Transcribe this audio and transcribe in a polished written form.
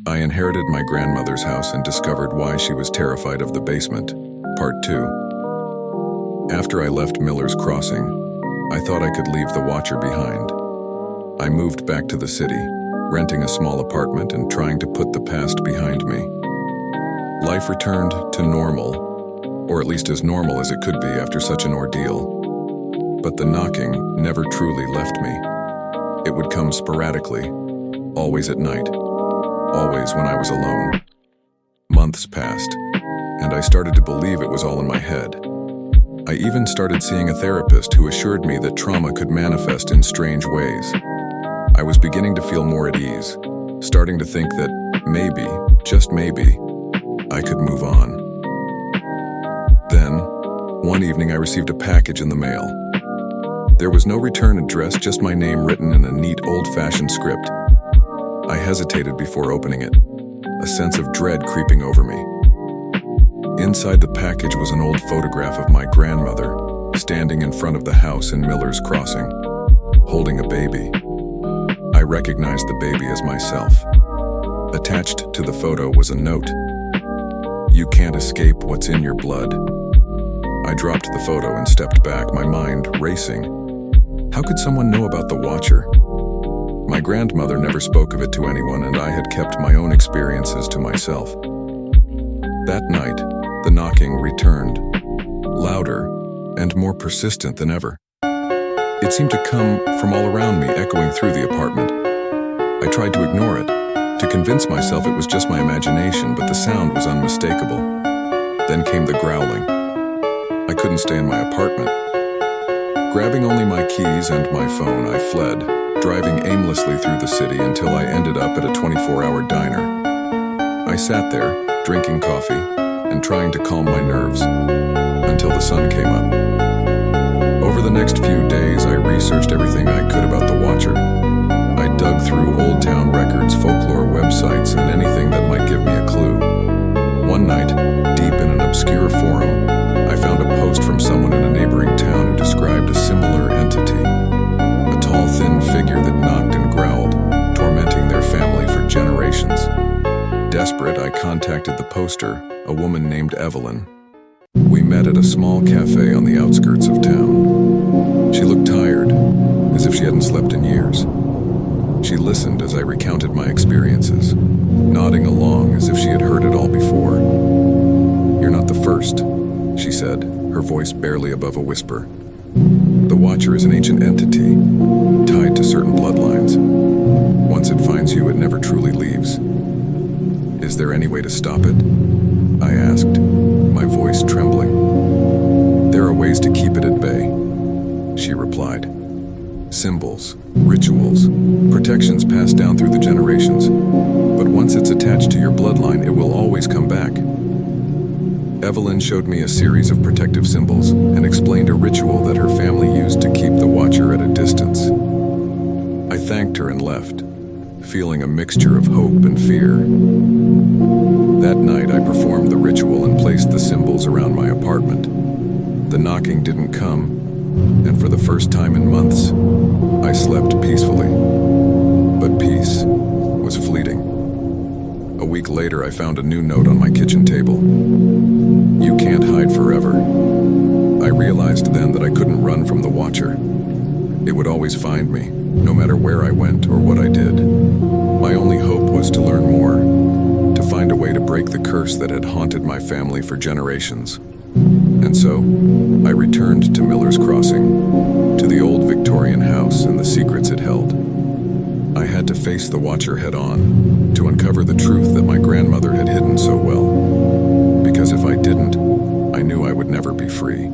I inherited my grandmother's house and discovered why she was terrified of the basement. Part 2. After I left Miller's Crossing, I thought I could leave the Watcher behind. I moved back to the city, renting a small apartment and trying to put the past behind me. Life returned to normal, or at least as normal as it could be after such an ordeal. But the knocking never truly left me. It would come sporadically, always at night, always when I was alone. Months passed, and I started to believe it was all in my head. I even started seeing a therapist who assured me that trauma could manifest in strange ways. I was beginning to feel more at ease, starting to think that maybe, just maybe, I could move on. Then, one evening I received a package in the mail. There was no return address, just my name written in a neat old-fashioned script. I hesitated before opening it, a sense of dread creeping over me. Inside the package was an old photograph of my grandmother, standing in front of the house in Miller's Crossing, holding a baby. I recognized the baby as myself. Attached to the photo was a note. "You can't escape what's in your blood." I dropped the photo and stepped back, my mind racing. How could someone know about the Watcher? My grandmother never spoke of it to anyone, and I had kept my own experiences to myself. That night, the knocking returned, louder and more persistent than ever. It seemed to come from all around me, echoing through the apartment. I tried to ignore it, to convince myself it was just my imagination, but the sound was unmistakable. Then came the growling. I couldn't stay in my apartment. Grabbing only my keys and my phone, I fled, driving aimlessly through the city until I ended up at a 24-hour diner. I sat there, drinking coffee, and trying to calm my nerves, until the sun came up. Over the next few days, I researched everything I could about the Watcher. I dug through old town records, folklore websites, and anything that might give me a clue. One night, deep in an obscure forum, I found a post from someone in a neighboring town who described a similar entity. A tall, thin figure that knocked and growled, tormenting their family for generations. Desperate, I contacted the poster, a woman named Evelyn. We met at a small cafe on the outskirts of town. She looked tired, as if she hadn't slept in years. She listened as I recounted my experiences, nodding along as if she had heard it all before. "You're not the first," she said, her voice barely above a whisper. "The Watcher is an ancient entity, tied to certain bloodlines. Once it finds you, it never truly leaves. Is there any way to stop it?" I asked, my voice trembling. "There are ways to keep it at bay," she replied. "Symbols, rituals, protections passed down through the generations. But once it's attached to your bloodline, it will always come back." Evelyn showed me a series of protective symbols and explained a ritual that her family used to keep the Watcher at a distance. I thanked her and left, feeling a mixture of hope and fear. That night, I performed the ritual and placed the symbols around my apartment. The knocking didn't come, and for the first time in months, I slept peacefully. But peace was fleeting. A week later, I found a new note on my kitchen table. "You can't hide forever." I realized then that I couldn't run from the Watcher. It would always find me, no matter where I went or what I did. My only hope was to learn more, to find a way to break the curse that had haunted my family for generations. And so, I returned to Miller's Crossing, to the old Victorian house and the secrets it held. I had to face the Watcher head-on, to uncover the truth that my grandmother had hidden so well. Because if I didn't, I knew I would never be free.